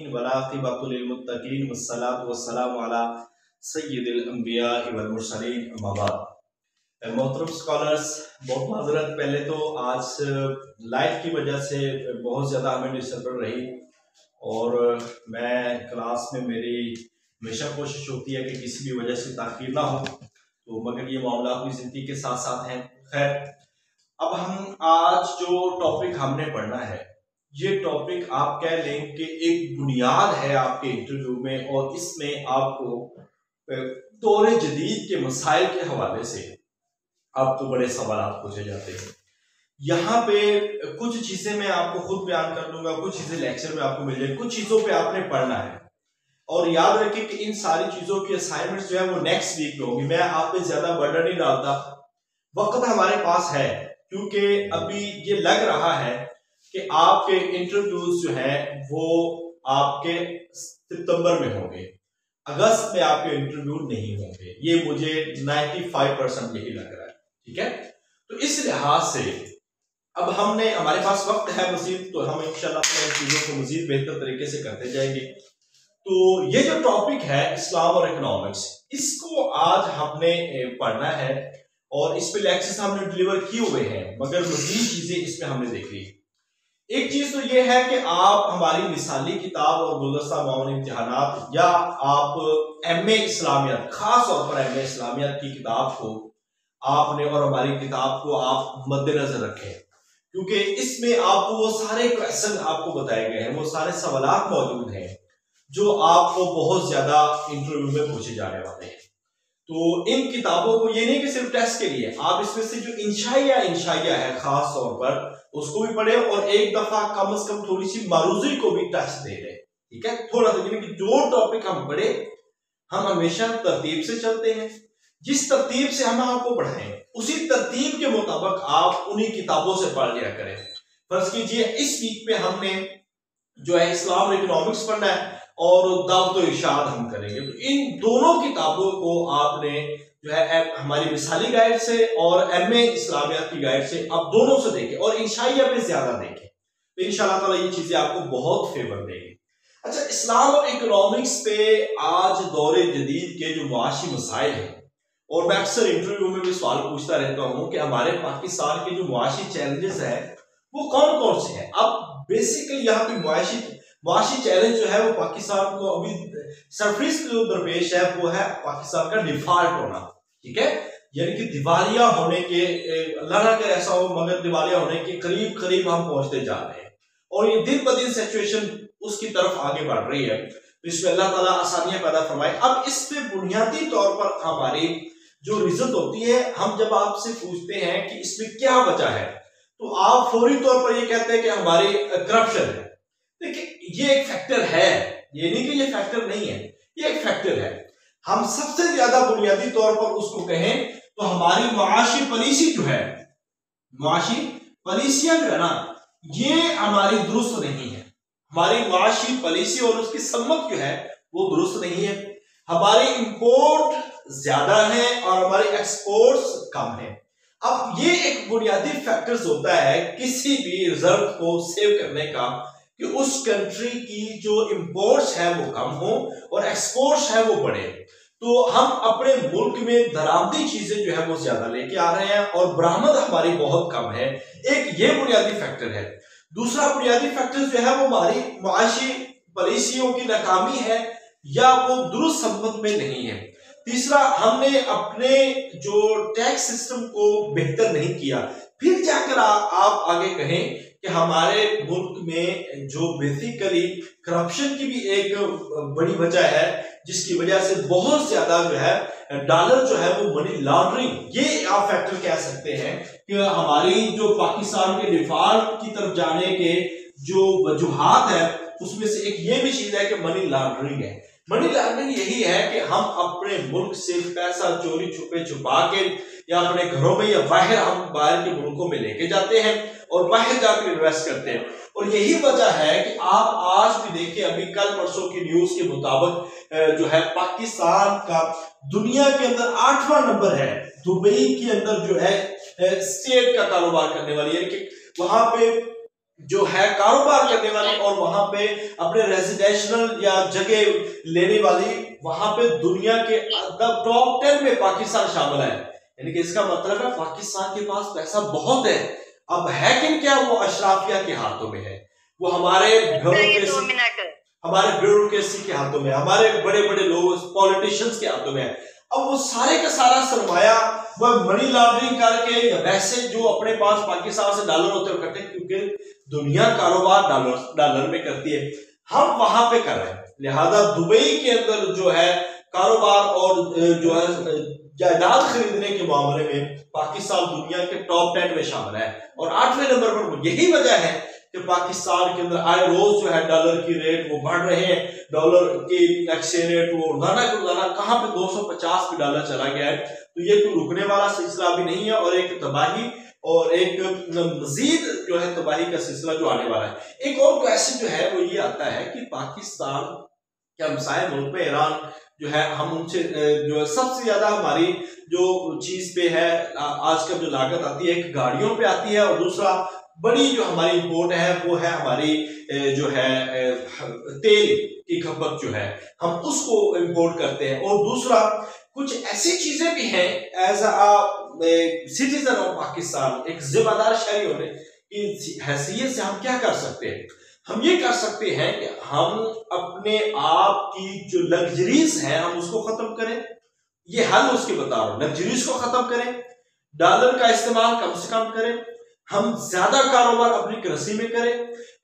आलमीन वला आक़िबतु लिल मुत्तक़ीन वस्सलातु वस्सलामु अला सय्यिदिल अंबिया वल मुरसलीन अम्मा बाद। मोहतरम स्कॉलर्स, बहुत माज़रत, पहले तो आज लाइट की वजह से बहुत ज़्यादा हमें डिस्टर्बेंस रही और मैं क्लास में मेरी हमेशा कोशिश होती है कि किसी भी वजह से ताख़ीर ना हो, तो मगर ये मामला अपनी ज़िंदगी के साथ साथ हैं। खैर, अब हम आज जो टॉपिक हमने पढ़ना है, ये टॉपिक आप कह लें कि एक बुनियाद है आपके इंटरव्यू में, और इसमें आपको दौरे जदीद के मसाइल के हवाले से आपको बड़े सवाल पूछे जाते हैं। यहाँ पे कुछ चीजें मैं आपको खुद बयान कर दूंगा, कुछ चीजें लेक्चर में आपको मिल जाएगी, कुछ चीजों पे आपने पढ़ना है। और याद रखें कि इन सारी चीजों की असाइनमेंट्स जो है वो नेक्स्ट वीक में होगी। मैं आप पे ज्यादा बर्डन नहीं डालता, वक्त हमारे पास है, क्योंकि अभी ये लग रहा है कि आपके इंटरव्यूज जो है वो आपके सितंबर में होंगे, अगस्त में आपके इंटरव्यू नहीं होंगे। ये मुझे 95% यही लग रहा है। ठीक है, तो इस लिहाज से अब हमारे पास वक्त है मजीद, तो हम इंशाल्लाह अपने चीजों को मजीद बेहतर तरीके से करते जाएंगे। तो ये जो टॉपिक है इस्लाम और इकोनॉमिक्स, इसको आज हमने पढ़ना है और इस पे लेक्चर्स हमने डिलीवर किए हुए हैं, मगर मजीद चीजें इसमें हमने देखी। एक चीज तो ये है कि आप हमारी मिसाली किताब और गुलदस्ता मामूली इम्तिहानात, या आप एमए इस्लामियात, खास तौर पर एमए इस्लामियात की किताब को आपने और हमारी किताब को आप मद्देनजर रखें, क्योंकि इसमें आपको वो सारे क्वेश्चन आपको बताए गए हैं, वो सारे सवालात मौजूद हैं जो आपको बहुत ज्यादा इंटरव्यू में पूछे जाने वाले हैं। तो इन किताबों को ये नहीं कि सिर्फ टेस्ट के लिए, आप इसमें से जो इंशाइया है खास तौर पर उसको भी पढ़े, और एक दफा कम से कम थोड़ी सी मारूजी को भी टच दे रहे। ठीक है, थोड़ा सा, यानी कि जो टॉपिक हम पढ़े हम हमेशा तरतीब से चलते हैं, जिस तरतीब से हम आपको पढ़ाएं उसी तरतीब के मुताबिक आप उन्हीं किताबों से पढ़ लिया करें। फर्ज कीजिए इस वीक पे हमने जो है इस्लाम और इकोनॉमिक्स पढ़ना है और दावत और इरशाद हम करेंगे, तो इन दोनों किताबों को आपने जो है हमारी मिसाली गाइड से और एमए इस्लामियात की गाइड से आप दोनों से देखें और इंशाइया पे ज्यादा देखें, तो इंशाअल्लाह ताला ये चीजें आपको बहुत फेवर देगी। अच्छा, इस्लाम और इकोनॉमिक्स पे आज दौरे जदीद के जो मुआशी मसाइल हैं, और मैं अक्सर इंटरव्यू में भी सवाल पूछता रहता हूं कि हमारे पाकिस्तान के जो मुआशी चैलेंजेस है वो कौन कौन से हैं। अब बेसिकली यहाँ पे मुआशी चैलेंज जो है वो पाकिस्तान को अभी सरफेस जो दरपेश है वो है पाकिस्तान का डिफॉल्ट होना। ठीक है, यानी कि दिवालिया होने के, अल्लाह ना करे ऐसा हो, मगर दिवालिया होने के करीब करीब हम पहुंचते जा रहे हैं, और ये दिन ब दिन सिचुएशन उसकी तरफ आगे बढ़ रही है। तो इसमें अल्लाह ताला आसानियां पैदा फरमाए। अब इस पे बुनियादी तौर पर हमारी जो रिजल्ट होती है, हम जब आपसे पूछते हैं कि इसमें क्या वजह है, तो आप फौरी तौर पर ये कहते हैं कि हमारी करप्शन है। देखिए, ये एक फैक्टर है, ये नहीं कि ये फैक्टर नहीं है, ये एक फैक्टर है। हम सबसे ज्यादा बुनियादी तौर पर उसको कहें तो हमारी मुआशी पॉलिसी जो है, मुआशी पॉलिसियां जो है ना, ये हमारी दुरुस्त नहीं है। हमारी मुआशी पॉलिसी और उसकी सम्मत जो है वो दुरुस्त नहीं है। हमारी इंपोर्ट ज्यादा है और हमारे एक्सपोर्ट्स कम है। अब ये एक बुनियादी फैक्टर्स होता है किसी भी रिजर्व को सेव करने का, कि उस कंट्री की जो इंपोर्ट्स है वो कम हो और एक्सपोर्ट्स है वो बढ़े। तो हम अपने मुल्क में दरामदी चीजें जो है वो ज्यादा लेके आ रहे हैं और बरामद हमारी बहुत कम है। एक ये बुनियादी फैक्टर है। दूसरा बुनियादी फैक्टर जो है वो हमारी मुआशी पॉलिसियों की नाकामी है या वो दुरुस्त सम्मत में नहीं है। तीसरा, हमने अपने जो टैक्स सिस्टम को बेहतर नहीं किया। फिर जाकर आप आगे कहें कि हमारे मुल्क में जो बेसिकली करप्शन की भी एक बड़ी वजह है, जिसकी वजह से बहुत ज्यादा जो है डॉलर जो है वो मनी लॉन्ड्रिंग, ये आप फैक्टर कह सकते हैं कि हमारी जो पाकिस्तान के डिफॉल्ट की तरफ जाने के जो वजूहात है उसमें से एक ये भी चीज है कि मनी लॉन्ड्रिंग है। मनी लॉन्ड्रिंग यही है कि हम अपने मुल्क से पैसा चोरी छुपे छुपा के या अपने घरों में या बाहर, हम बाहर के मुल्कों में लेके जाते हैं और बाहर जाकर इन्वेस्ट करते हैं। और यही वजह है कि आप आज भी देखिए, अभी कल परसों की न्यूज के मुताबिक जो है पाकिस्तान का दुनिया के अंदर 8वां नंबर है दुबई के अंदर जो है स्टेट का कारोबार करने वाली, यानी कि वहां पे जो है कारोबार करने वाली और वहां पे अपने रेजिडेंशियल या जगह लेने वाली, वहां पे दुनिया के टॉप 10 में पाकिस्तान शामिल है। यानी कि इसका मतलब है पाकिस्तान के पास पैसा बहुत है। अब है कि क्या, वो अशराफिया के हाथों में है, वो हमारे ब्यूरोक्रेसी के हाथों में, हमारे बड़े बड़े लोग पॉलिटिशियंस के हाथों में है। अब वो सारे का सारा सरमाया वह मनी लॉन्ड्रिंग करके या वैसे जो अपने पास पाकिस्तान से डॉलर होते हैं इकट्ठे, क्योंकि दुनिया कारोबार डॉलर में करती है, हम वहां पे कर रहे हैं। लिहाजा दुबई के अंदर जो है कारोबार और जो है जायदाद खरीदने के मामले में पाकिस्तान दुनिया के टॉप 10 में शामिल है। और 8वें नंबर पर यही वजह है कि पाकिस्तान के अंदर आए रोज जो है डॉलर की रेट वो बढ़ रहे हैं, डॉलर की एक्सचेंज रेट वो रोजाना कहां पे 250 पे डॉलर चला गया है। तो ये कोई रुकने वाला सिलसिला भी नहीं है, और एक तबाही और एक मजीद जो है तबाही का सिलसिला जो आने वाला है। एक और क्वेश्चन जो है वो ये आता है कि पाकिस्तान के हमसाये मुल्क में ईरान जो है, हम उनसे जो है सबसे ज्यादा हमारी जो चीज पे है आजकल जो लागत आती है, एक गाड़ियों पे आती है, और दूसरा बड़ी जो हमारी इंपोर्ट है वो है हमारी जो है तेल की खपत जो है हम उसको इंपोर्ट करते हैं। और दूसरा कुछ ऐसी चीजें भी हैं as a citizen of Pakistan, एक जिम्मेदार शहरी होने की हैसियत से हम क्या कर सकते हैं। हम ये कर सकते हैं कि हम अपने आप की जो लग्जरीज हैं हम उसको खत्म करें। ये हल उसके बता रहा हूं, लग्जरीज को खत्म करें, डॉलर का इस्तेमाल कम से कम करें, हम ज्यादा कारोबार अपनी करेंसी में करें,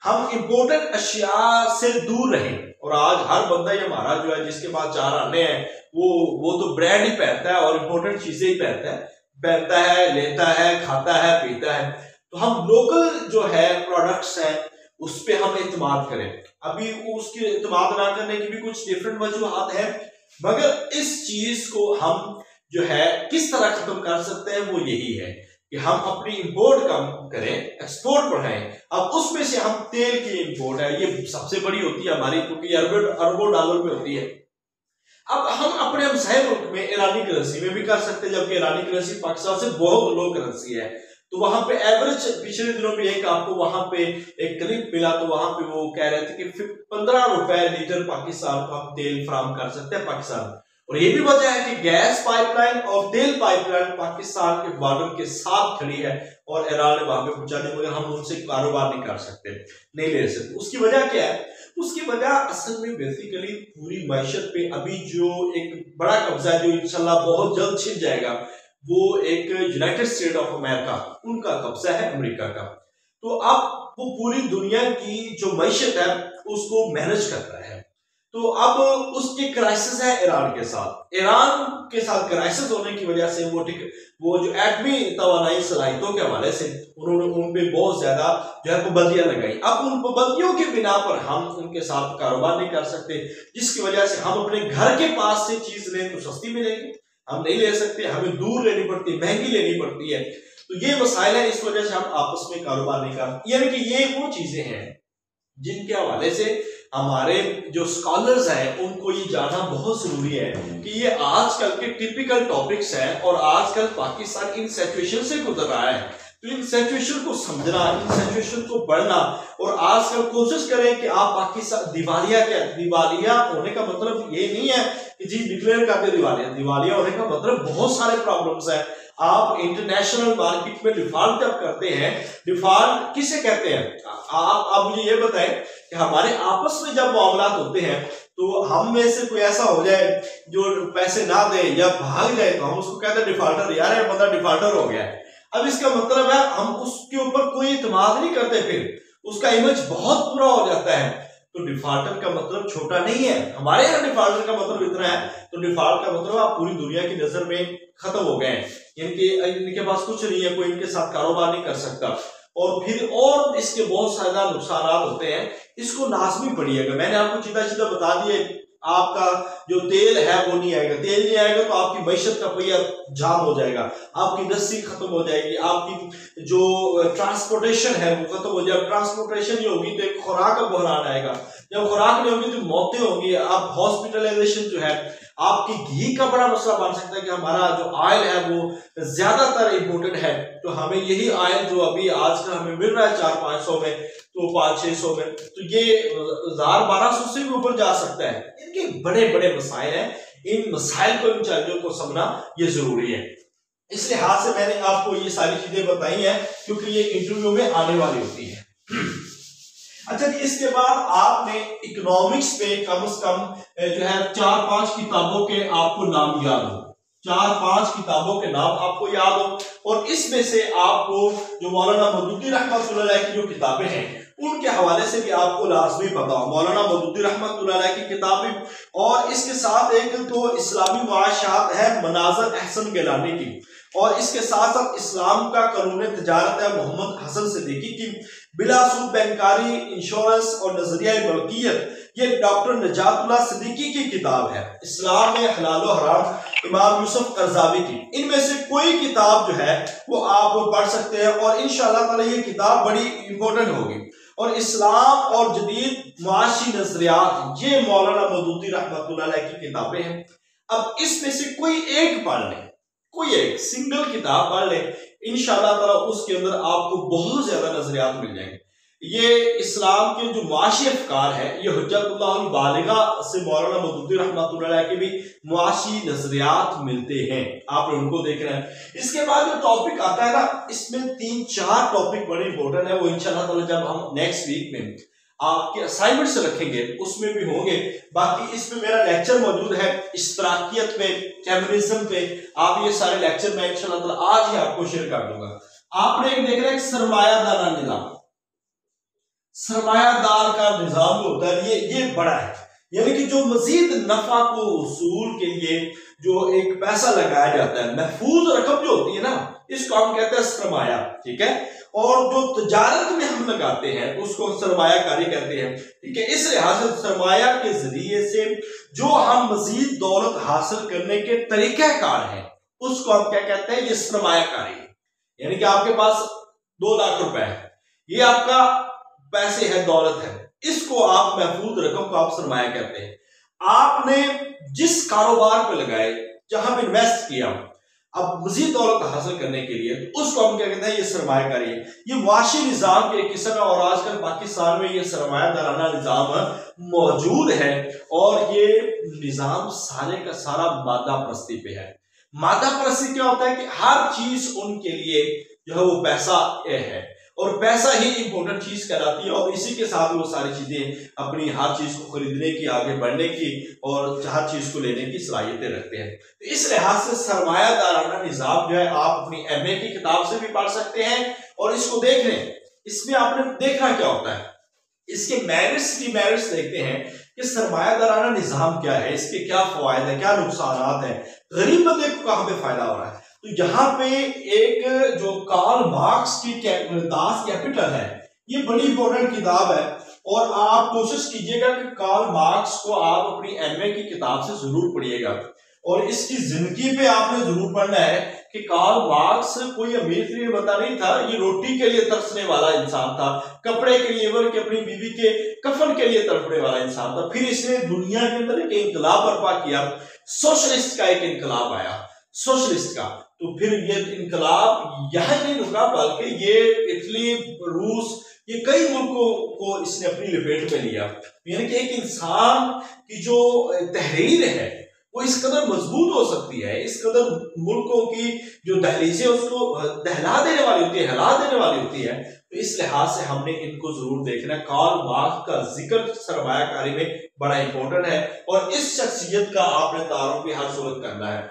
हम इंपोर्टेड अशिया से दूर रहें। और आज हर बंदा ये हमारा जो है जिसके पास 4 आने हैं वो तो ब्रांड ही पहनता है और इंपोर्टेड चीजें ही पहनता है, लेता है, खाता है, पीता है। तो हम लोकल जो है प्रोडक्ट्स हैं उस पर हम एतमाद करें। अभी उसकी एतमाद ना करने की भी कुछ डिफरेंट वजूहात है, मगर इस चीज को हम जो है किस तरह खत्म कर सकते हैं वो यही है कि हम अपनी इंपोर्ट कम करें, एक्सपोर्ट बढ़ाएं। अब उसमें से हम तेल की इंपोर्ट है, ये सबसे बड़ी होती है हमारी, क्योंकि अरबों डॉलर में होती है। अब हम अपने हमसाये मुल्क में ईरानी करेंसी में भी कर सकते हैं, जबकि ईरानी करेंसी पाकिस्तान से बहुत लो करेंसी है। तो वहां पे एवरेज पिछले दिनों में एक आपको वहां पे एक क्लिप मिला, तो वहां पे वो कह रहे थे कि 15 रुपए लीटर पाकिस्तान को हम तेल फराम कर सकते हैं पाकिस्तान। और ये भी वजह है कि गैस पाइपलाइन और तेल पाइपलाइन पाकिस्तान के बॉर्डर के साथ खड़ी है और ईरान वहां पे पहुंचा दी, मगर हम उनसे कारोबार नहीं कर सकते, नहीं ले सकते। उसकी वजह क्या है? उसकी वजह असल में बेसिकली पूरी मैशत पे अभी जो एक बड़ा कब्जा है, जो इंशाल्लाह बहुत जल्द छिप जाएगा, वो एक यूनाइटेड स्टेट ऑफ अमेरिका, उनका कब्जा है अमेरिका का। तो अब वो पूरी दुनिया की जो मैशत है उसको मैनेज करता है। तो अब उसकी क्राइसिस है ईरान के साथ क्राइसिस होने की वजह से वो जो एटमी तवानाई सलाहियतों के हवाले से उन्होंने उन पे बहुत ज्यादा जो है पाबंदियां लगाई। अब उन पाबंदियों की बिना पर हम उनके साथ कारोबार नहीं कर सकते, जिसकी वजह से हम अपने घर के पास से चीज लें तो सस्ती मिलेगी, हम नहीं ले सकते, हमें दूर लेनी पड़ती है, महंगी लेनी पड़ती है। तो ये मसाइल है, इस वजह से हम आपस में कारोबार नहीं कर, यानी कि ये वो चीजें हैं जिनके हवाले से हमारे जो स्कॉलर्स हैं उनको ये जानना बहुत जरूरी है कि ये आजकल के टिपिकल टॉपिक्स हैं और आजकल पाकिस्तान इन सिचुएशन से गुजर रहा है। तो इन सिचुएशन को समझना, इन सिचुएशन को पढ़ना, और आजकल कोशिश करें कि आप पाकिस्तान दिवालिया होने का मतलब ये नहीं है कि जी डिक्लेयर करके दिवालिया होने का मतलब बहुत सारे प्रॉब्लम्स हैं। आप इंटरनेशनल मार्केट में डिफॉल्ट जब करते हैं, डिफॉल्ट किसे कहते हैं? आप मुझे ये बताएं कि हमारे आपस में जब मामला होते हैं तो हम में से कोई ऐसा हो जाए जो पैसे ना दे या भाग जाए तो हम उसको कहते हैं डिफॉल्टर, यार ये बंदा डिफॉल्टर हो गया है। अब इसका मतलब है हम उसके ऊपर कोई इत्मीनान नहीं करते, फिर उसका इमेज बहुत बुरा हो जाता है। तो डिफॉल्टर का मतलब छोटा नहीं है, हमारे यहाँ डिफॉल्टर का मतलब इतना है, तो डिफॉल्ट का मतलब आप पूरी दुनिया की नजर में खत्म हो गए हैं, इनके पास कुछ नहीं है, कोई इनके साथ कारोबार नहीं कर सकता। और फिर और इसके बहुत सारे नुकसान होते हैं, इसको लाजमी पढ़िएगा। मैंने आपको सीधा बता दिए, आपका जो तेल है वो नहीं आएगा, तेल नहीं आएगा तो आपकी मैशत का पहिया जाम हो जाएगा, आपकी इंडस्ट्री खत्म हो जाएगी, आपकी जो ट्रांसपोर्टेशन है वो खत्म हो जाएगा। ट्रांसपोर्टेशन ही होगी तो एक खुराक का बहरान आएगा, जब खुराक नहीं होगी तो मौतें होंगी, आप हॉस्पिटलाइजेशन जो है, आपकी घी का बड़ा मसला बन सकता है कि हमारा जो ऑयल है वो ज्यादातर इम्पोर्टेड है, तो हमें यही ऑयल जो अभी आजकल हमें मिल रहा है 400-500 में, तो 500-600 में, तो ये 1000-1200 से भी ऊपर जा सकता है। इनके बड़े बड़े मसाइल हैं, इन मसाइल को, इन चैलेंजों को समझना ये जरूरी है। इस लिहाज से मैंने आपको ये सारी चीजें बताई हैं क्योंकि ये इंटरव्यू में आने वाली होती है। अच्छा जी, इसके बाद आपने इकोनॉमिक्स पे कम से कम जो है 4-5 किताबों के आपको नाम याद हो, 4-5 किताबों के नाम आपको याद हो, और इसमें से आपको जो मौलाना मौदूदी रहमतुल्लाह की जो किताबें हैं उनके हवाले से भी आपको लाजमी पता हो। मौलाना मौदूदी रहमतुल्लाह की किताबें, और इसके साथ एक तो इस्लामी मुआशात है मनाज़र अहसन गिलानी की, और इसके साथ साथ इस्लाम का कानून तिजारत है मोहम्मद हसन सिद्दीकी की, बिलासूद बैंकारी, इंश्योरेंस और नजरिया मलकियत, ये डॉक्टर नजातुल्लाह सिद्दीकी की किताब है, इस्लाम में हलाल व हराम इमाम यूसुफ करजावी की। इनमें से कोई किताब जो है वो आप पढ़ सकते हैं, और इंशाअल्लाह ताला ये किताब बड़ी इंपॉर्टेंट होगी। और इस्लाम और जदीद मुआशी नजरियात, ये मौलाना मौदूदी रहमतुल्लाह की किताबें हैं। अब इसमें से कोई एक पढ़ लें, कोई एक सिंगल किताब पढ़ ले, इंशाअल्लाह ताला उसके अंदर आपको बहुत ज्यादा नजरियात मिल जाएंगे। ये इस्लाम के जो मुआशी अफकार है, ये हुज्जतुल्लाह बालिगा से मौलाना मौदूदी रहमतुल्लाह के भी मुआशी नजरियात मिलते हैं, आपने उनको देखना है। इसके बाद जो टॉपिक आता है ना, इसमें 3-4 टॉपिक बड़े इंपॉर्टेंट है, वो इंशाअल्लाह ताला जब हम नेक्स्ट वीक में आपके असाइनमेंट से रखेंगे उसमें भी होंगे। बाकी इसमें मेरा लेक्चर मौजूद है इश्तराकियत पे, कम्युनिज्म पे, आप ये सारे लेक्चर मैं इंशाअल्लाह ताला आज ही आपको शेयर कर दूंगा। आपने एक देख रहे हैं सरमायादार निजाम, सरमायादार का निजाम जो होता है ये बड़ा है, यानी कि जो मजीद नफा को वसूल के लिए जो एक पैसा लगाया जाता है, महफूज रकम जो होती है ना, इसको हम कहते हैं सरमाया, ठीक है। और जो तजारत में हम लगाते हैं उसको सरमायाकारी कहते हैं, ठीक है। इस लिहाज से सरमाया के जरिए से जो हम मजीद दौलत हासिल करने के तरीकाकार हैं उसको हम क्या कहते हैं, ये सरमायाकारी है। यानी कि आपके पास 2 लाख रुपए है, ये आपका पैसे है, दौलत है, इसको आप महफूज रकम को आप सरमाया कहते हैं। आपने जिस कारोबार पे लगाए, जहां पे इन्वेस्ट किया, अब मजीद दौलत हासिल करने के लिए, तो उसको हम क्या कहते हैं, ये सरमायाकारी है। ये मुआशी निजाम के एक किस्म है, और आजकल पाकिस्तान में ये सरमायादाराना निजाम मौजूद है, और ये निजाम सारे का सारा मादा परस्ती पे है। मादा परस्ती क्या होता है कि हर चीज उनके लिए जो है वो पैसा है, और पैसा ही इंपॉर्टेंट चीज कहलाती है, और इसी के साथ वो सारी चीजें अपनी हर चीज को खरीदने की, आगे बढ़ने की, और हर चीज को लेने की सलाहियतें रखते हैं। तो इस लिहाज से सरमायादाराना निजाम जो है आप अपनी MA की किताब से भी पढ़ सकते हैं, और इसको देख लें। इसमें आपने देखना क्या होता है, इसके मेरिट्स डिमेरिट्स देखते हैं कि सरमायादाराना निजाम क्या है, इसके क्या फवायद है, क्या नुकसान है, गरीब बंदे को कहां पे फायदा हो रहा है। तो यहाँ पे एक जो कार्ल मार्क्स की दास कैपिटल है, ये बड़ी इंपॉर्टेंट किताब है, और आप कोशिश कीजिएगा कि कार्ल मार्क्स को आप अपनी MA की किताब से जरूर पढ़िएगा, और इसकी जिंदगी पे आपने जरूर पढ़ना है कि कार्ल मार्क्स कोई अमीर बंदा नहीं था, ये रोटी के लिए तरसने वाला इंसान था, कपड़े के लिए, बल्कि अपनी बीवी के कफन के लिए तड़पने वाला इंसान था। फिर इसने दुनिया के अंदर एक इनकलाब बर्पा किया, सोशलिस्ट का एक इनकलाब आया, सोशलिस्ट का। तो फिर ये इनकलाब यहां नहीं रुका, बल्कि ये इटली, रूस, ये कई मुल्कों को इसने अपनी लपेट में लिया। यानी कि एक इंसान की जो तहरीर है वो इस कदर मजबूत हो सकती है, इस कदर मुल्कों की जो दहलीजें उसको दहला देने वाली होती है, हिला देने वाली होती है। तो इस लिहाज से हमने इनको जरूर देखना है। कार्ल मार्क्स का जिक्र सरमायाकारी में बड़ा इंपॉर्टेंट है, और इस शख्सियत का आपने तारुफ भी हर सूरत करना है।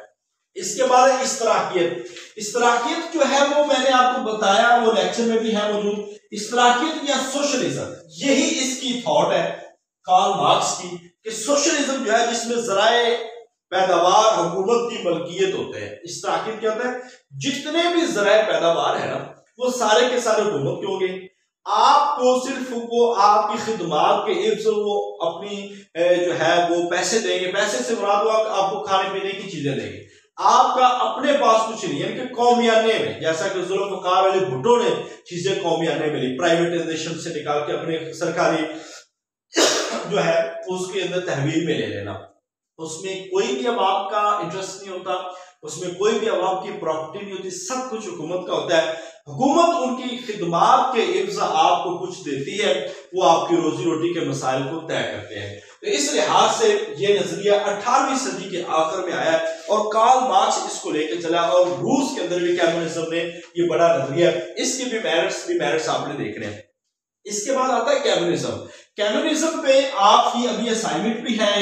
इसके बाद इश्तराकियत, इश्तराकियत जो है वो मैंने आपको बताया, वो लेक्चर में भी है मौजूद। इश्तराकियत या सोशलिज्म, यही इसकी थॉट है कार्ल मार्क्स की, कि सोशलिज्म जो है जिसमें जराए पैदावार हुकूमत की मलकियत होते हैं। इश्तराकियत क्या होता है, जितने भी जराए पैदावार है ना, वो सारे के सारे हुकूमत के होंगे, आपको सिर्फ वो आपकी खिदमात के इर्द वो अपनी जो है वो पैसे देंगे, पैसे से मुराद वो आपको खाने पीने की चीजें देंगे, आपका अपने पास कुछ नहीं। यानी कि कौमियाने में, जैसा कि जुल्फ़िकार अली भुट्टो ने चीजें कौमियाने में ली, प्राइवेटाइजेशन से निकाल के अपने सरकारी जो है उसके अंदर तहवील में ले लेना, उसमें कोई भी अवाम का इंटरेस्ट नहीं होता, उसमें कोई भी अवाम की प्रॉपर्टी नहीं होती, सब कुछ हुकूमत का होता है। हुकूमत उनकी खिदमात के इवज़ा आपको कुछ देती है, वो आपकी रोजी रोटी के मसाइल को तय करते हैं। तो इस लिहाज से ये नजरिया 18वीं सदी के आखिर में आया और कार्ल मार्क्स इसको लेकर चला, और रूस के अंदर भी कम्युनिज्म ने ये बड़ा नजरिया, इसके भी मेरिट्स आपने देख रहे हैं। इसके बाद आता है कम्युनिज्म। कम्युनिज्म पे आपकी अभी असाइनमेंट भी है,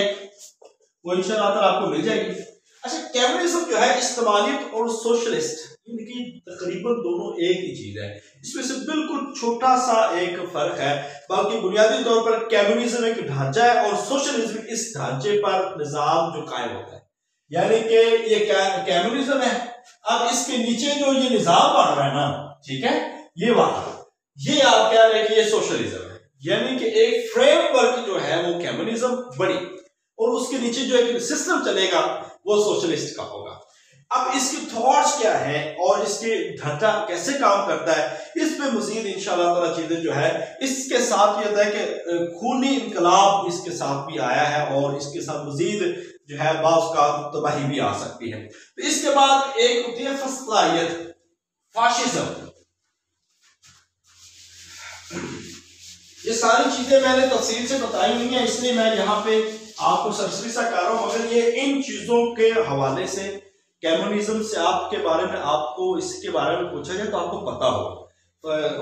वो इंशाअल्लाह ताला आपको मिल जाएगी। अच्छा, कम्युनिज्म जो है इस्तेमालियत और सोशलिस्ट, इनकी तकरीबन दोनों एक ही चीज है, इसमें से बिल्कुल छोटा सा एक फर्क है। बाकी बुनियादी तौर पर कम्युनिज्म एक ढांचा है और सोशलिज्म इस ढांचे पर निजाम जो कायम होता है, यानी कि ये कम्युनिज्म है। अब इसके नीचे जो ये निजाम बन रहा है ना, ठीक है, ये वाला, ये आप कह रहे हैं कि ये सोशलिज्म है, यानी कि एक फ्रेमवर्क जो है वो कम्युनिज्म बड़ी, और उसके नीचे जो एक सिस्टम चलेगा वो सोशलिस्ट का होगा। अब इसके थॉट्स क्या हैं और इसके ढांचा कैसे काम करता है, इस पे मजीद इंशाअल्लाह ताला चीजें जो है, इसके साथ ये है कि खूनी इनकलाब इसके साथ भी आया है और इसके साथ मजीद जो है बाज़ का तबाही भी आ सकती है। तो इसके बाद एक होती है फस्तायत, फाशिज्म। ये सारी चीजें मैंने तफसील से बताई हुई हैं, इसलिए मैं यहाँ पे आपको सरसरी सा कर रहा हूं, मगर ये इन चीजों के हवाले से कम्युनिज्म से आपके बारे में, आपको इसके बारे में पूछा जाए तो आपको पता हो,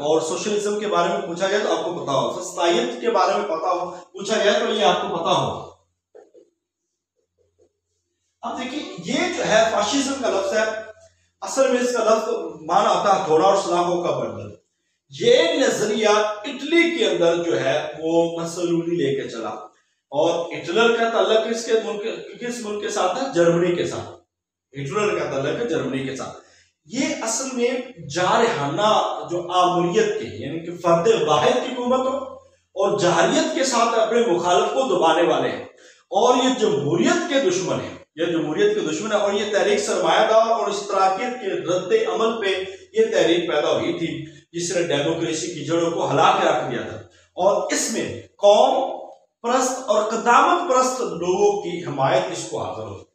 और सोशलिज्म के बारे में पूछा जाए तो आपको पता हो, फस्तायत के बारे में पता हो, पूछा जाए तो ये आपको पता हो। अब देखिए, ये जो है फाशिज्म का लफ्ज है, असल में इसका लफ्ज माना आता है घोड़ा और सलाखों का बंडल। ये नजरिया इटली के अंदर जो है वो मसलूनी लेके चला, और हिटलर का ताल्लुक किस मुल्क के साथ है? जर्मनी के साथ। हिटलर का ताल्लुक है जर्मनी के साथ। ये असल में जारहाना जो आमरीत के, यानी कि फर्द वाहिद की हुकूमत हो और जारियत के साथ अपने मुखालिफ को दबाने वाले हैं, और ये जमहूरियत के दुश्मन है, और ये तहरीक सरमायादार और इश्तराकियत के रद्द अमल पे ये तहरीक पैदा हुई थी, जिसने डेमोक्रेसी की जड़ों को हिला के रख दिया था। और इसमें कौम परस्त और कदामत परस्त लोगों की हिमायत इसको हाजिर होती,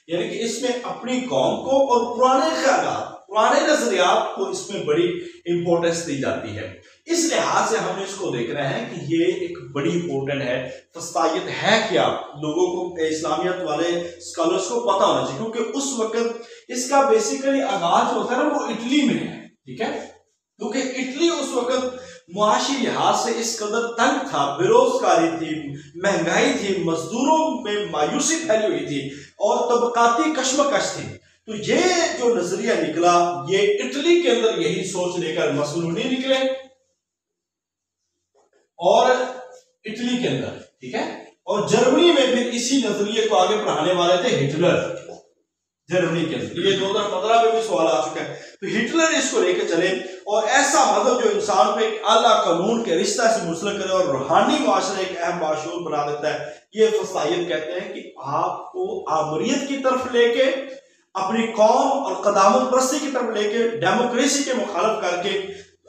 यानी कि इसमें अपनी कौम को और पुराने ख्यालात, पुराने नजरियात को इसमें बड़ी इंपॉर्टेंस दी जाती है। इस लिहाज से हम इसको देख रहे हैं कि ये एक बड़ी इंपॉर्टेंट है। फस्तायत है क्या, लोगों को, इस्लामियत वाले स्कॉलर्स को पता होना चाहिए, क्योंकि उस वक्त इसका बेसिकली आगाज होता है ना, वो इटली में है, ठीक है, क्योंकि इटली उस वक्त मुआशी लिहाज से इस कदर तंग था, बेरोजगारी थी, महंगाई थी, मजदूरों में मायूसी फैली हुई थी और तबकाती कशमकश थी। तो ये जो नजरिया निकला, ये इटली के अंदर यही सोच लेकर मसलूनी निकले, और इटली के अंदर, ठीक है, और जर्मनी में फिर इसी नजरिए को आगे बढ़ाने वाले थे हिटलर, जर्मनी के अंदर। ये 2015 में भी सवाल आ चुका है। तो हिटलर इसको लेकर चले, और ऐसा मजहब जो इंसान को एक आला कानून के रिश्ता से मुंसलिक करे और रूहानी माशरे एक अहम माशूर बना देता है, ये फस्तायत कहते हैं कि आपको आमरीत की तरफ लेके, अपनी कौम और कदामत परस्ती की तरफ लेके, डेमोक्रेसी के मुखालिफ करके,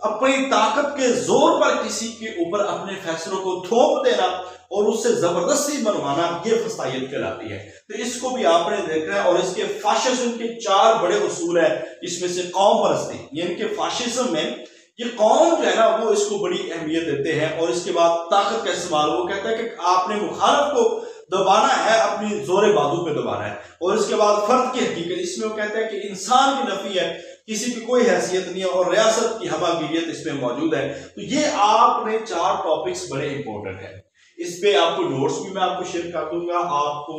अपनी ताकत के जोर पर किसी के ऊपर अपने फैसलों को थोप देना और उससे जबरदस्ती बनवाना, ये फस्तायत कहलाती है। तो इसको भी आपने देखना है, और इसके फाशिज्म के 4 बड़े उसूल है। इसमें से कौम परस्ती, यानी कि फाशिज्म में ये कौम जो है ना, वो इसको बड़ी अहमियत देते हैं। और इसके बाद ताकत का इस्तेमाल, वो कहता है कि आपने मुखालिफ को दबाना है, अपनी जोरे बाजू पे दबाना है। और इसके बाद फर्द की हकीकत, इसमें वो कहता है कि इंसान की नफी है, किसी की कोई हैसियत नहीं है, और रियासत की हमागिरियत इसमें मौजूद है। तो ये आपने 4 टॉपिक्स बड़े इंपॉर्टेंट है। इस पे आपको नोट्स भी मैं आपको शेयर कर दूंगा, आपको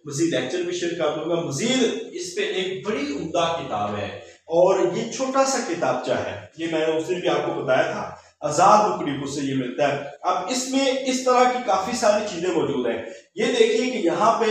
मजीद लेक्चर भी शेयर कर दूंगा। मजीद इस पे एक बड़ी उम्दा किताब है, और ये छोटा सा किताबचा है, ये मैंने उस दिन भी आपको बताया था, आजाद बुक डिपो से ये मिलता है। अब इसमें इस तरह की काफी सारी चीजें मौजूद हैं। ये देखिए कि यहाँ पे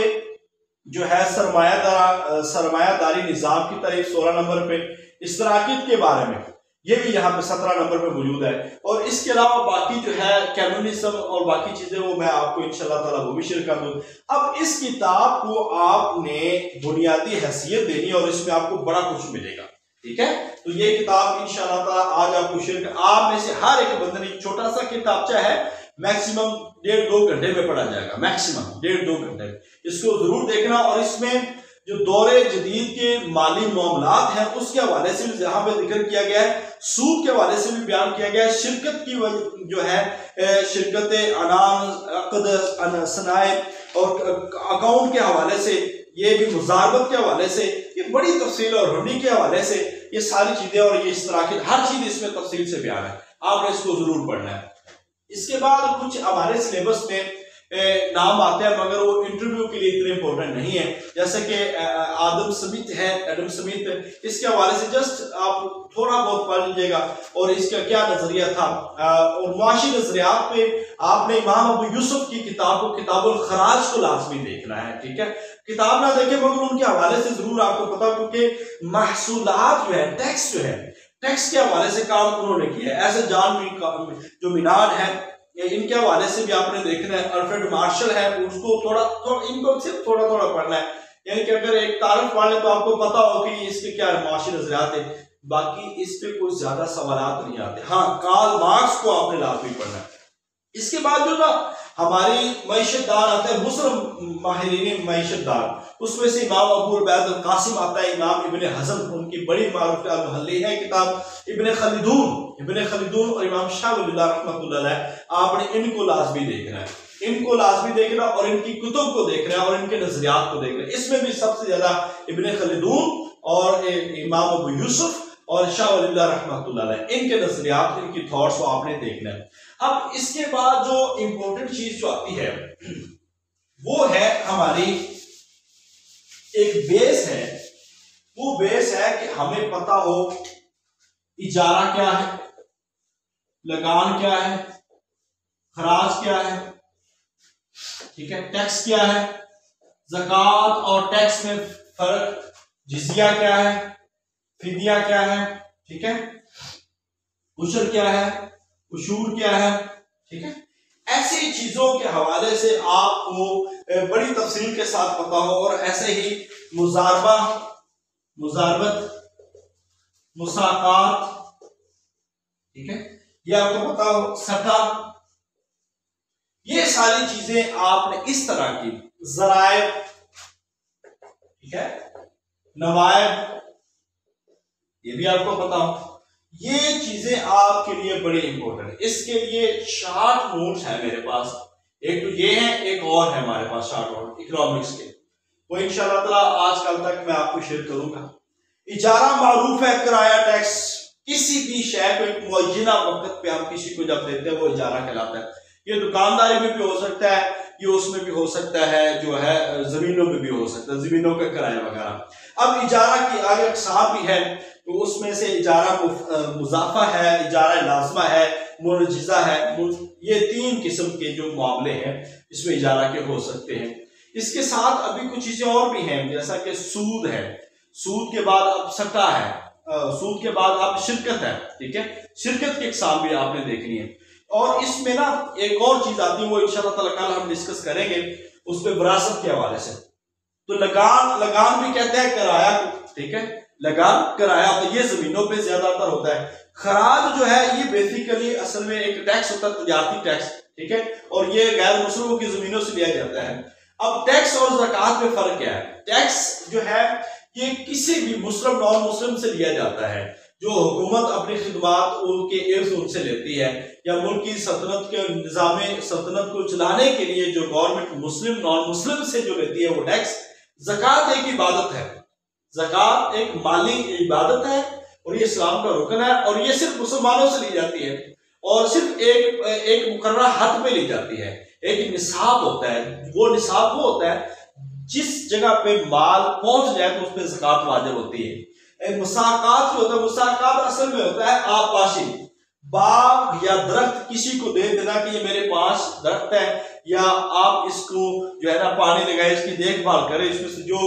जो है सरमायादारी निजाम की तारीफ 16 नंबर पे, इश्तराकियत के बारे में ये भी यहाँ पे 17 नंबर पे मौजूद है। और इसके अलावा बाकी जो है कम्युनिज्म और बाकी चीजें, वो मैं आपको इंशाल्लाह ताला वो भी शेयर कर दूं। अब इस किताब को आपने बुनियादी हैसियत देनी है, और इसमें आपको बड़ा कुछ मिलेगा, ठीक है। तो ये किताब इंशाल्लाह ताला आज आपको शेयर कर, आप में से हर एक बंदे ने, छोटा सा किताबचा है, मैक्सिमम 1.5-2 घंटे में पढ़ा जाएगा, मैक्सिमम 1.5-2 घंटे। इसको जरूर देखना, और इसमें जो दौरे जदीद के माली मामलात हैं उसके हवाले से भी यहाँ पे जिक्र किया गया है, सूद के हवाले से भी बयान किया गया है, शिरकत की जो है शिरकत अनान अक़द सनाए और अकाउंट के हवाले से, ये भी मुजारबत के हवाले से, ये बड़ी तफसील और हुंडी के हवाले से ये सारी चीजें और ये इस तरह की हर चीज इसमें तफसील से बयान है, आपने इसको जरूर पढ़ना है। इसके बाद कुछ हमारे सिलेबस में नाम आते हैं मगर वो इंटरव्यू के लिए इतने इंपॉर्टेंट नहीं है, जैसे कि एडम स्मिथ है, एडम स्मिथ, इसके हवाले से जस्ट आप थोड़ा बहुत पढ़ लीजिएगा और इसका क्या नजरिया था। और मुआशी नजरियात पे आपने इमाम अबू यूसुफ की किताब को, किताबुल खराज को लाजमी देखना है, ठीक है। किताब ना देखे मगर उनके हवाले से जरूर आपको पता, क्योंकि महसूलात जो है, टैक्स जो है, टैक्स के हवाले से काम उन्होंने किया है। ऐसे जॉन जो मिनाड है, इनके हवाले से भी आपने देखना है। अल्फ्रेड मार्शल है, उसको थोड़ा इनको सिर्फ थोड़ा पढ़ना है, यानी कि अगर एक तारीफ पढ़ ले तो आपको पता हो कि इसके क्या माशी नजरियात है, बाकी इस पे कोई ज्यादा सवालात नहीं आते। हाँ, कार्ल मार्क्स को आपने लाजमी पढ़ना है। इसके बाद जो ना हमारी मईशतदार आते हैं, मुस्लिम माहिरीन मईशतदार, उसमें से इमाम अबू उबैद अल कासिम आता है, इमाम इब्ने हज़म, उनकी बड़ी मारूफ अल-मुहल्ली है किताब, इब्ने खलिदून और इमाम शाह वलील्लाह रहमतुल्लाह अलैह, आपने इनको लाजमी देखना है, इनको लाजमी देखना और इनकी कुतुब को देखना है और इनके नजरियात को देखना है। इसमें भी सबसे ज्यादा इब्ने खलिदून और इमाम अबू यूसुफ और शाह वलील्लाह रहमतुल्लाह अलैह, इनके नजरियात, इनकी थॉट्स को आपने देखना है। अब इसके बाद जो इंपॉर्टेंट चीज जो आती है वो है हमारी एक बेस है, वो बेस है कि हमें पता हो इजारा क्या है, लगान क्या है, खराज क्या है, ठीक है, टैक्स क्या है, ज़कात और टैक्स में फर्क, जिजिया क्या है, फिदिया क्या है, ठीक है, उशर क्या है, उशूर क्या है, ठीक है। ऐसी चीजों के हवाले से आपको बड़ी तफसील के साथ पता हो। और ऐसे ही मुजारबत, मुसाकात, ठीक है, ये आपको पता हो, सटा, ये सारी चीजें आपने इस तरह की, ज़राइब, ठीक है, नवायब, ये भी आपको पता हो। ये चीजें आपके लिए बड़ी इंपॉर्टेंट है। इसके लिए शार्ट नोट्स है मेरे पास, एक तो ये है, एक और है हमारे पास शार्ट नोट इकोनॉमिक्स के, वो इंशाल्लाह ताला आज कल तक मैं आपको शेयर करूंगा। इजारा मारूफ है किराया टैक्स, किसी भी शय को एक मुअय्यना वक्त पे हम किसी को जब देते हैं वो इजारा कहलाता है। ये दुकानदारी में भी हो सकता है, ये उसमें भी हो सकता है, जो है जमीनों में भी हो सकता है, जमीनों का किराया वगैरह। अब इजारा की आगे अक़साम भी है, तो उसमें से इजारा मुज़ाफ़ा है, इजारा लाज़िमा है, मुरजिज़ा है, ये 3 किस्म के जो मामले हैं इसमें इजारा के हो सकते हैं। इसके साथ अभी कुछ चीजें और भी हैं, जैसा कि सूद है, सूद के बाद अब सट्टा है, सूद के बाद अब शिरकत है, ठीक है, शिरकत की अक़साम भी आपने देखनी है। और इसमें ना एक और चीज आती है, वो इंशाअल्लाह ताला कल हम डिस्कस करेंगे, उस पर विरासत के हवाले से। तो लगान भी कहते हैं किराया को, ठीक है, लगान किराया, तो ये जमीनों पे ज्यादातर होता है। खराज जो है ये बेसिकली असल में एक टैक्स होता है, तजारती टैक्स, ठीक है, और ये गैर मुस्लिमों की जमीनों से लिया जाता है। अब टैक्स और ज़कात में फर्क क्या है? टैक्स जो है ये किसी भी मुस्लिम नॉन मुस्लिम से लिया जाता है, जो हुकूमत अपनी खिदमात उनके इर्द उनसे लेती है, या मुल्क की सल्तनत के निज़ाम सल्तनत को चलाने के लिए जो गवर्नमेंट मुस्लिम नॉन मुस्लिम से जो लेती है वो टैक्स। ज़कात एक इबादत है, ज़कात एक माली इबादत है और ये इस्लाम का रुकन है, और ये सिर्फ मुसलमानों से ली जाती है और सिर्फ एक मुकर्रर हद पे ली जाती है। एक निसाब होता है, वो निसाब वो होता है जिस जगह पे माल पहुंच जाए तो उस पर ज़कात वाजिब होती है। मुसाकात जो होता है, मुसाकात असल में होता है आबपाशी, बाग या दरख्त किसी को दे देना कि ये मेरे पास दरख्त है, या आप इसको जो है ना पानी लगाए, इसकी देखभाल करें, इसमें से जो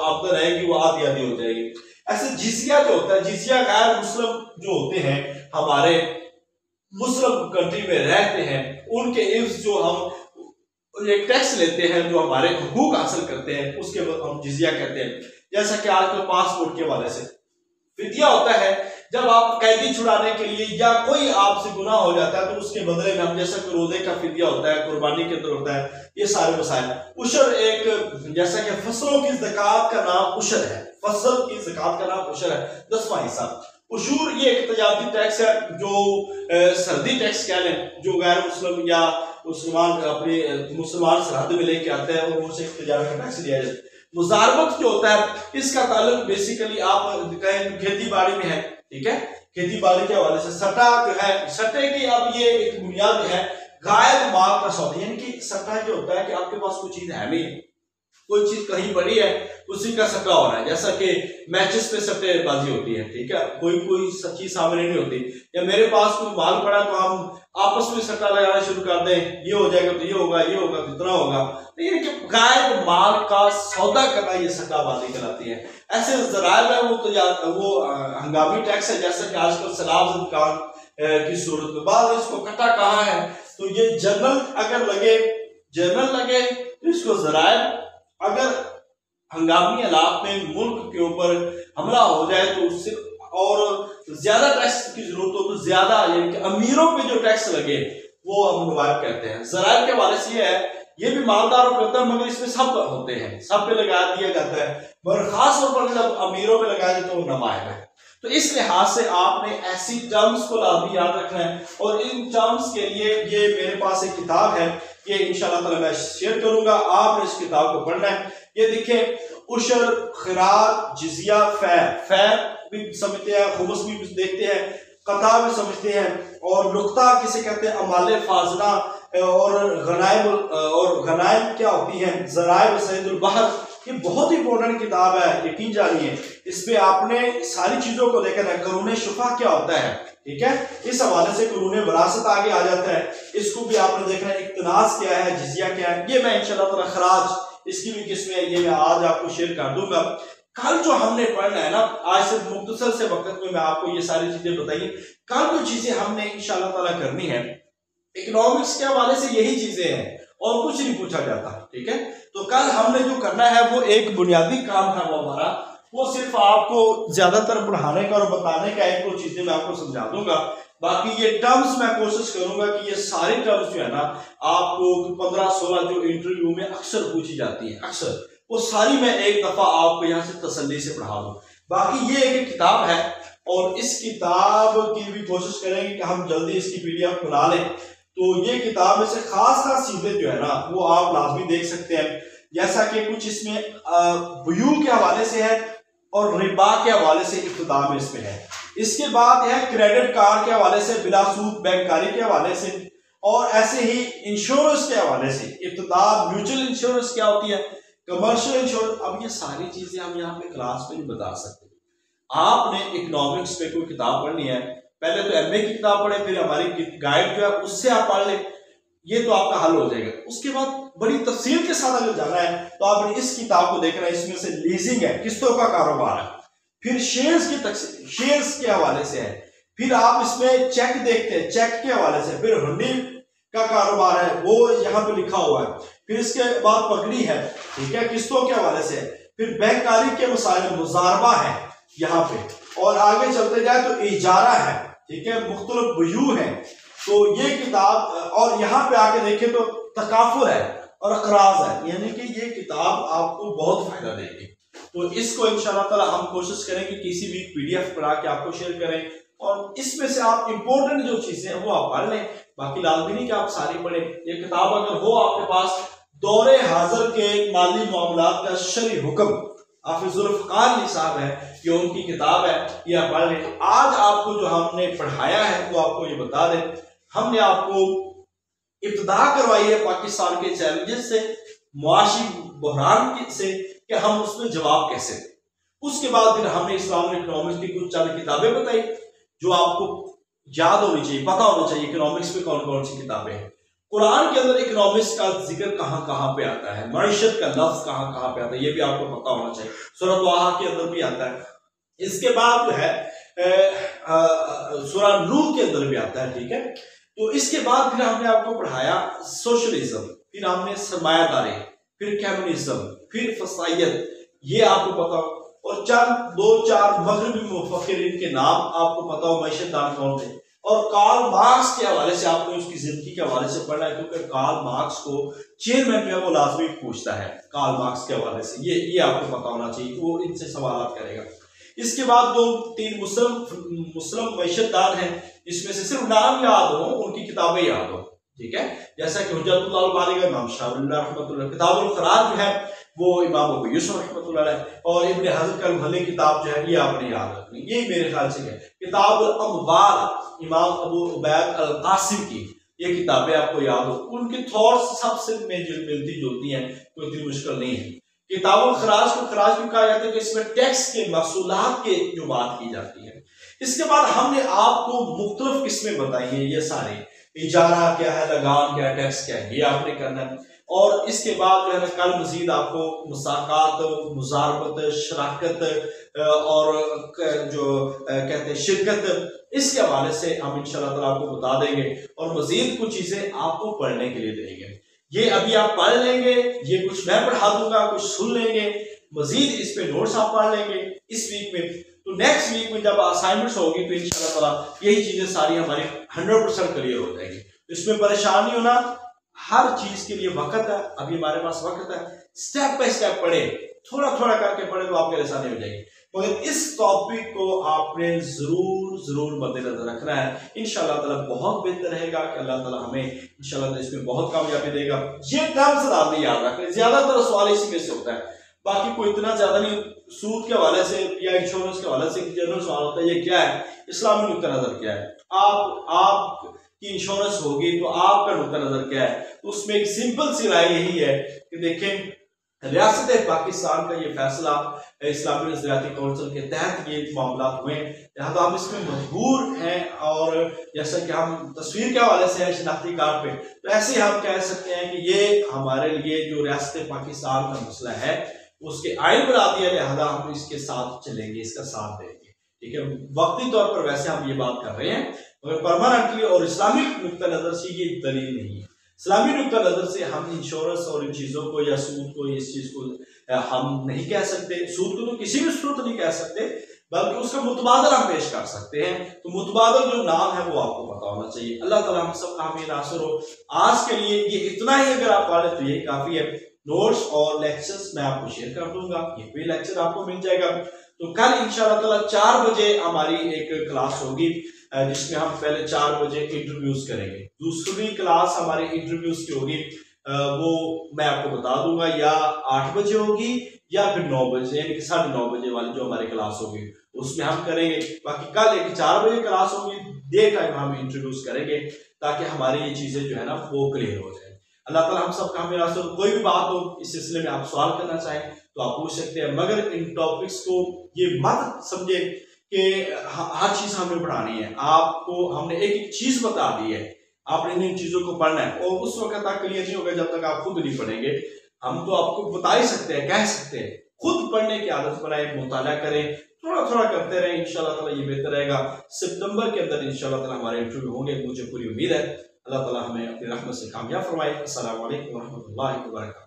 आमदन रहेगी वो आधी आधी हो जाएगी। ऐसे जिजिया जो होता है, जिजिया गैर मुस्लिम जो होते हैं, हमारे मुस्लिम कंट्री में रहते हैं, उनके इर्द जो हम एक टैक्स लेते हैं, जो हमारे हुकूक हासिल करते हैं, उसके हम जिजिया कहते हैं। जैसा कि आजकल पासपोर्ट के हवाले से फिदिया होता है, जब आप कैदी छुड़ाने के लिए या कोई आपसे गुनाह हो जाता है तो उसके बदले में हम जैसा कि रोजे का फिदिया होता है, कुर्बानी के अंदर होता है, ये सारे मसाइल। उशर एक, जैसा कि फसलों की ज़कात का नाम उशर है, फसल की ज़कात का नाम उशर है, 10वां हिस्सा। उशूर ये एक तजारती टैक्स है जो सरहदी टैक्स कह लें, जो गैर मुस्लिम या मुसलमान अपने मुसलमान सरहद में लेके आते हैं और उनसे तजारत का टैक्स लिया जाता है। मुजारबत जो होता है इसका ताल्लुक बेसिकली आप कहें खेती बाड़ी में है, ठीक है, खेती बाड़ी के हवाले से। सट्टा जो है, सट्टे की अब ये एक बुनियाद है गायब माल का सौदा, यानी कि सट्टा जो होता है कि आपके पास कोई चीज है नहीं, कोई चीज कहीं पड़ी है, उसी का सट्टा हो रहा है। जैसा कि मैचेस पे सट्टेबाजी होती है, ठीक है, कोई सच्ची सामने नहीं होती। या मेरे पास कोई माल पड़ा तो हम आपस में सट्टा लगाना शुरू कर दें, ये हो जाएगा तो ये होगा, ये होगा तो इतना होगा। तो ये कि गायब माल का सौदा करना ये सट्टाबाजी कहलाती है। ऐसे जराए में वो हंगामी टैक्स है, जैसा कि आजकल सैलाब दुकान की सूरत में बाद इसको कटा कहा है तो ये जनरल अगर लगे, जनरल लगे तो इसको जराए, अगर हंगामी हालात में मुल्क के ऊपर हमला हो जाए तो उससे और ज्यादा टैक्स की जरूरत हो तो ज्यादा, यानी कि अमीरों पे जो टैक्स लगे वो हम नवायब कहते हैं। ज़राइब के हवाले से ये है, ये भी मालदारों पे होता है मगर इसमें सब होते हैं, सब पे लगा दिया जाता है, मगर खास तौर पर जब अमीरों पे लगाया जाए तो वो नवायब है। तो इस लिहाज से आपने ऐसी टर्म्स को लाजमी याद रखना है। और इन टर्म्स के लिए ये मेरे पास एक किताब है, ये इंशाल्लाह ताला मैं शेयर करूंगा, आपने इस किताब को पढ़ना है। ये देखिए, उशर, खिराज, जिजिया, फैर भी समझते हैं, खुमस भी देखते हैं, कता भी समझते हैं, और नुक्ता किसे कहते हैं, अमाले फाजना, और गनाइम क्या होती है, ज़राइब सैदुल बहर। ये बहुत ही इंपॉर्टेंट किताब है, यकीन जानिए, इसमें आपने सारी चीजों को देखना है। कानून शुफा क्या होता है, ठीक है, इस हवाले से कानून विरासत आगे आ जाता है, इसको भी आपने देखना है। इक्तनास क्या है, जिजिया क्या है, ये मैं इंशाल्लाह ताला खराज इसकी भी किस्में ये मैं आज आपको शेयर कर दूंगा। कल जो हमने पढ़ना है ना, आज सिर्फ मुख्तसर से वक्त में मैं आपको ये सारी चीजें बताइए, कल जो चीजें हमने इंशाल्लाह ताला करनी है इकोनॉमिक्स के हवाले से यही चीजें हैं और कुछ नहीं पूछा जाता, ठीक है। तो कल हमने जो करना है वो एक बुनियादी काम था वो हमारा, वो सिर्फ आपको ज्यादातर पढ़ाने का और बताने का, एक दो चीजें मैं आपको समझा दूंगा। बाकी ये टर्म्स मैं कोशिश करूंगा कि ये सारी टर्म्स जो है ना आपको 15-16 जो इंटरव्यू में अक्सर पूछी जाती है, अक्सर वो सारी मैं एक दफा आपको यहाँ से तसल्ली से पढ़ा दूं। बाकी ये एक किताब है और इस किताब की भी कोशिश करेंगे कि हम जल्दी इसकी पीडीएफ बना लें। तो ये किताब में से खास चीजें जो है ना वो आप लाजमी देख सकते हैं, जैसा कि कुछ इसमें बुयू के हवाले से है और रिबा के हवाले से इब्तिदा में इसमें है। इसके बाद है क्रेडिट कार्ड के हवाले से, बिलासूद बैंककारी के हवाले से, और ऐसे ही इंश्योरेंस के हवाले से इब्तिदा म्यूचुअल इंश्योरेंस क्या होती है, कमर्शियल इंश्योरेंस। अब ये सारी चीजें हम यहाँ पे क्लास में नहीं बता सकते। आपने इकोनॉमिक्स पे कोई किताब पढ़नी है, पहले तो एमए की किताब पढ़े, फिर हमारी गाइड जो है उससे आप पढ़ लें, ये तो आपका हल हो जाएगा। उसके बाद बड़ी तफसील के साथ अगर जाना है तो आपने इस किताब को देखना है। इसमें से लीजिंग है, किस्तों का कारोबार है, फिर शेयर्स की तकसीम शेयर्स के हवाले से है, फिर आप इसमें चेक देखते हैं, चेक के हवाले से, फिर हुंडी का कारोबार है वो यहाँ पे लिखा हुआ है, फिर इसके बाद पगड़ी है, ठीक है, किस्तों के हवाले से, फिर बैंककारी के मसाइल, मुजारबा है यहाँ पे, और आगे चलते जाए तो इजारा है, ठीक है, मुख्तलिफ बुयू है। तो ये किताब, और यहाँ पे आके देखें तो तकाफुल है और अकराज है, यानी कि ये किताब आपको बहुत फायदा देगी। तो इसको इंशाल्लाह ताला हम कोशिश करें कि किसी भी पीडीएफ बना के आपको शेयर करें, और इसमें से आप इंपॉर्टेंट जो चीजें हैं वो आप पढ़ लें। बाकी लाजमी नहीं कि आप सारी पढ़ें। ये किताब अगर हो आपके पास, दौरे हाजिर के माली मामलात का शरई हुक्म, हाफिजुल फ़ुक़ाहा साहब है, ये उनकी किताब है, ये आप पढ़ लें। आज आपको जो हमने पढ़ाया है वो आपको ये बता दें, हमने आपको इब्तिदा करवाई है पाकिस्तान के चैलेंजेस से, मुआशी बहरान से, कि हम उसमें जवाब कैसे दें। उसके बाद फिर हमने इस्लामिक इकोनॉमिक्स की कुछ चंद किताबें बताई जो आपको याद होनी चाहिए, पता होना चाहिए इकोनॉमिक्स में कौन कौन सी किताबें हैं। कुरान के अंदर इकोनॉमिक्स का जिक्र कहाँ कहाँ पे आता है, मईशत का लफ्ज कहाँ कहाँ पे आता है, ये भी आपको पता होना चाहिए। सूरह तवाहा के अंदर भी आता है। इसके बाद जो है सूरह नूह के अंदर भी आता है, ठीक है। तो इसके बाद फिर हमने आपको पढ़ाया सोशलिज्म, फिर हमने सरमायादारी, फिर कम्युनिज्म, फिर फसाइयत, ये आपको पता, और चंद दो चार मगरबी मुफक्किरीन के नाम आपको पता हो मैशदान कौन थे, और कार्ल मार्क्स के हवाले से आपने उसकी जिंदगी के हवाले से पढ़ना है, क्योंकि कार्ल मार्क्स को चेयरमैन जो है वो लाजमी पूछता है कार्ल मार्क्स के हवाले से, ये आपको पता होना चाहिए, वो इनसे सवाल करेगा। इसके बाद दो तीन मुस्लिम मैशदान हैं, इसमें से सिर्फ नाम याद हो, उनकी किताबें याद हो, ठीक है। जैसा कि हुज्जतुल्लाह अल-बालिग इमाम शाफी रहमतुल्लाह, किताबुल क़रार जो है वो इमाम अबू यूसुफ रहमतुल्लाह अलैह, और इब्न हज़र का मुहल्ली किताब जो है ये आपने याद रखनी, ये मेरे ख्याल से है। किताबुल अमवाल इमाम अबू उबैद अल कासिम की, ये किताबें आपको याद हो, उनकी थॉट्स सबसे मिलती जुलती हैं, कोई इतनी मुश्किल नहीं है। किताबुल खराज को खराज क्यों कहा जाता है कि इसमें टैक्स के महसूलात के जो बात की जाती है। इसके बाद हमने आपको मुख्तलिफ किस्में बताई हैं, ये सारे इजारा क्या है, लगान क्या है, टैक्स क्या है, ये आपने करना है। और इसके बाद जो है ना कल मजीद आपको मुसाकात, मुजारबत, शराकत और जो कहते हैं शिरकत, इसके हवाले से हम इंशाल्लाह ताला आपको बता देंगे, और मजीद कुछ चीजें आपको पढ़ने के लिए देंगे। ये अभी आप पढ़ लेंगे, ये कुछ मैं पढ़ा दूंगा, कुछ सुन लेंगे, मजीद इस पे नोट्स आप पढ़ लेंगे इस वीक में। तो नेक्स्ट वीक में जब असाइनमेंट्स होगी तो इंशाल्लाह ताला यही चीजें सारी हमारी 100% क्लियर हो जाएगी। इसमें परेशान नहीं होना, हर चीज के लिए वक्त है, अभी हमारे पास वक्त है, स्टेप बाय स्टेप पढ़े, थोड़ा थोड़ा करके पढ़े तो आपके आसानी हो जाएगी। मगर इस टॉपिक को आपने जरूर मद्देनजर रखना है। इंशाल्लाह ताला बहुत बेहतर रहेगा कि अल्लाह ताला हमें इंशाल्लाह इसमें बहुत कामयाबी देगा। ये टर्म्स आपने याद रखना, ज्यादातर सवाल इसी में से होता है, बाकी कोई इतना ज्यादा नहीं। सूद के हवाले से या इंश्योरेंस के हवाले से जनरल सवाल होता है, ये क्या है, इस्लामी नुक्ता नजर क्या है, आप की इंश्योरेंस होगी तो आपका नुक्ता नजर क्या है। तो उसमें एक सिंपल सी राय यही है कि देखें, रियासत पाकिस्तान का ये फैसला इस्लामी नज़रियाती काउंसिल के तहत ये मामला हुए, लिहाजा हम इसमें मजबूर हैं। और जैसा कि हम तस्वीर के हवाले से है शनाख्ती कार्ड पे, तो ऐसे हम कह सकते हैं कि ये हमारे लिए जो रियासत पाकिस्तान का मसला है उसके आइन बना दिया, लिहाजा हम इसके साथ चलेंगे, इसका साथ देंगे, ठीक है। वक्ती तौर पर वैसे हम ये बात कर रहे हैं, मगर परमानेंटली और इस्लामिक नुक्ता नजर से ये दलील नहीं है। इस्लामी नुक्ता नजर से हम इंश्योरेंस और इन चीजों को या सूद को, इस चीज को हम नहीं कह सकते, सूद को तो किसी भी सूरत नहीं कह सकते, बल्कि उसका मुतबादल हम पेश कर सकते हैं। तो मुतबादल जो नाम है वो आपको पता होना चाहिए। अल्लाह ताला हम सब हामी नासिर हो। आज के लिए ये इतना ही, अगर आप पढ़े तो ये काफी है। नोट्स और लेक्चर्स मैं आपको शेयर कर दूंगा, ये भी लेक्चर आपको मिल जाएगा। तो कल इंशाल्लाह ताला 4 बजे हमारी एक क्लास होगी, जिसमें हम पहले 4 बजे इंटरव्यूज करेंगे। दूसरी क्लास हमारी इंटरव्यूज की होगी, वो मैं आपको बता दूंगा, या 8 बजे होगी या फिर 9 बजे, यानी कि 9:30 बजे वाली जो हमारी क्लास होगी उसमें हम करेंगे। बाकी कल एक 4 बजे क्लास होगी, डे टाइम हम इंटरव्यूज करेंगे, ताकि हमारी ये चीजें जो है ना वो क्लियर हो जाए। अल्लाह ताला हम सब का मेरा, कोई भी बात हो इस सिलसिले में आप सवाल करना चाहें तो आप पूछ सकते हैं, मगर इन टॉपिक्स को ये मत समझे कि हर चीज हमें पढ़ानी है। आपको हमने एक एक चीज बता दी है, आपने इन चीजों को पढ़ना है, और उस वक्त तक क्लियर नहीं होगा जब तक आप खुद नहीं पढ़ेंगे। हम तो आपको बता ही सकते हैं, कह सकते हैं, खुद पढ़ने की आदत बनाए, मुताला करें, थोड़ा थोड़ा करते रहे, इंशाल्लाह ताला ये बेहतर रहेगा। सितंबर के अंदर इंशाल्लाह ताला हमारे इंटरव्यू होंगे, मुझे पूरी उम्मीद है। अल्लाह ताला हमें अपनी रहमत से कामयाब फरमाए। अस्सलाम वालेकुम व रहमतुल्लाहि व बरकातहू।